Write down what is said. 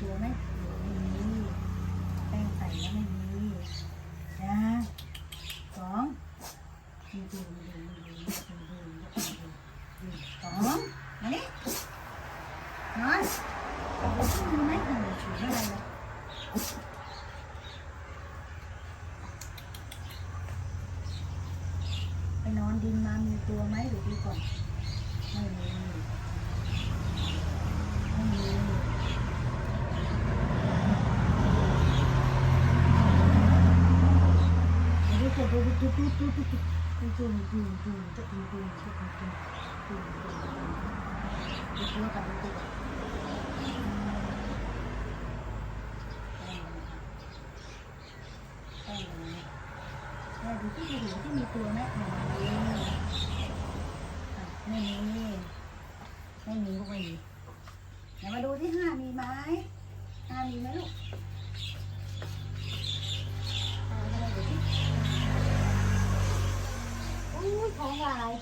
ตัวไหมไม่มีแป้งใส่แล้วไม่มีนะสองดูสองมานี่นอนดูที่มีไหมถืออะไรนะไปนอนดินมามีตัวไหมดูดีก่อนไม่มีดูที่มีตัวไหมไม่มีพวกไม่มีเดี๋ยวมาดูที่ห้ามีไหมห้ามีไหมลูกอุ้ยท้องลาย